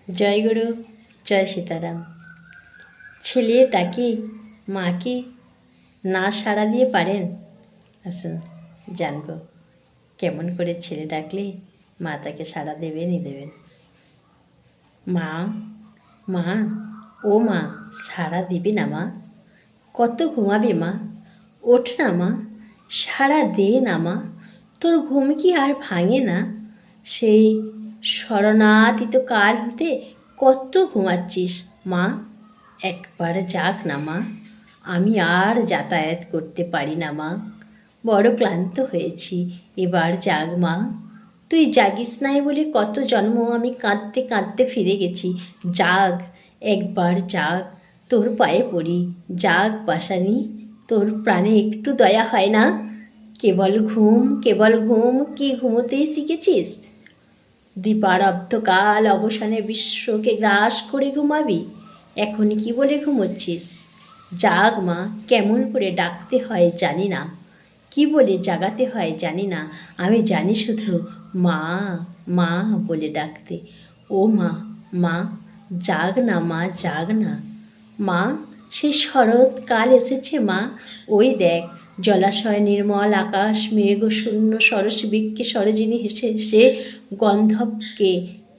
জয় গুরু, জয় সীতারাম। ছেলে ডাকে মাকে না সাড়া দিয়ে পারেন? আসুন জানব কেমন করে ছেলে ডাকলে মা তাকে সাড়া দেবেনই দেবেন। মা, মা, ও মা, সাড়া দিবি না মা? কত ঘুমাবি মা? ওঠ না মা, সাড়া দে না মা। তোর ঘুম কি আর ভাঙে না? সেই শরণাতীত কাল হতে কত ঘুমাচ্ছিস মা? একবার জাগ না মা, আমি আর যাতায়াত করতে পারি না মা, বড় ক্লান্ত হয়েছি, এবার জাগ মা। তুই জাগিস নাই বলে কত জন্ম আমি কাঁদতে কাঁদতে ফিরে গেছি। জাগ, একবার জাগ, তোর পায়ে পড়ি, জাগ পাশানি। তোর প্রাণে একটু দয়া হয় না? কেবল ঘুম, কেবল ঘুম, কি ঘুমোতেই শিখেছিস? দীপারব্ধকাল অবসানে বিশ্বকে গ্রাস করে ঘুমাবি, এখন কি বলে ঘুমোচ্ছিস? জাগ মা, কেমন করে ডাকতে হয় জানি না, কি বলে জাগাতে হয় জানি না, আমি জানি শুধু মা, মা বলে ডাকতে। ও মা, মা, জাগ না মা, জাগ না মা। সেই শরৎকাল এসেছে মা, ওই দেখ জলাশয় নির্মল আকাশ, মেঘ শূন্য সরস বৃক্ষে সরোজিনী হেসে হেসে গন্ধবকে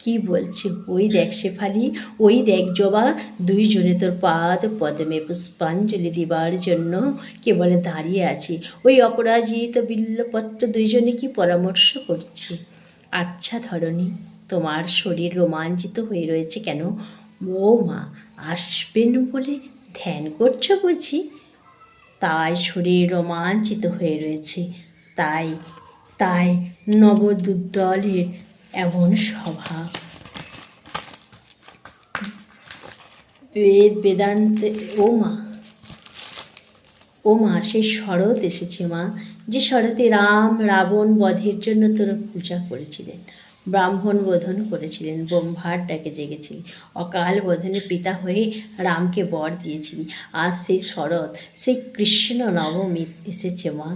কি বলছে। ওই দেখ শেফালি, ওই দেখ জবা, দুইজনে তোর পাদ পদ্মে পুষ্পাঞ্জলি দিবার জন্য কেবল দাঁড়িয়ে আছি। ওই অপরাজিত বিল্লপত্র দুইজনে কি পরামর্শ করছে। আচ্ছা ধরণী, তোমার শরীর রোমাঞ্চিত হয়ে রয়েছে কেন? ও মা, আসবেন বলে ধ্যান করছো বুঝি? তাই শরীর রোমাঞ্চিত হয়ে রয়েছে, তাই তাই নবদুদ্দলের এমন সভা। বেদান্তে ও মা, ও মা, সেই শরৎ এসেছে মা, যে শরতে রাম রাবণ বধের জন্য তোরা পূজা করেছিলেন, ব্রাহ্মণ বোধন করেছিলেন, ব্রহ্মার ডাকে জেগেছিলি, অকাল বোধনে পিতা হয়ে রামকে বর দিয়েছিলি। আজ সেই শরৎ, সেই কৃষ্ণ নবমী এসেছে মা।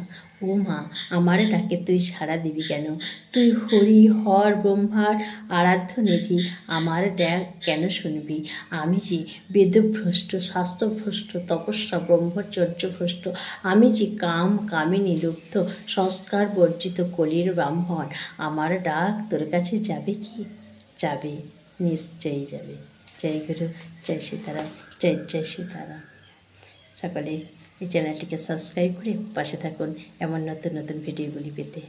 ও মা, আমার ডাকে তুই সাড়া দিবি কেন? তুই হরি হর ব্রহ্মার আরাধ্য নিধি, আমার ডাক কেন শুনবি? আমি যে বেদভ্রষ্ট, শাস্ত্রভ্রষ্ট, তপস্যা ব্রহ্মচর্যভ্রষ্ট, আমি যে কাম কামিনী লুব্ধ, সংস্কার বর্জিত কলির ব্রাহ্মণ, আমার ডাক তোর কাছে যাবে কি? যাবে, নিশ্চয়ই যাবে। জয় গুরু, জয় সীতারাম, জয় জয় সীতারাম। সকলে এই চ্যানেলটিকে সাবস্ক্রাইব করে পাশে থাকুন এমন নতুন নতুন ভিডিওগুলি পেতে।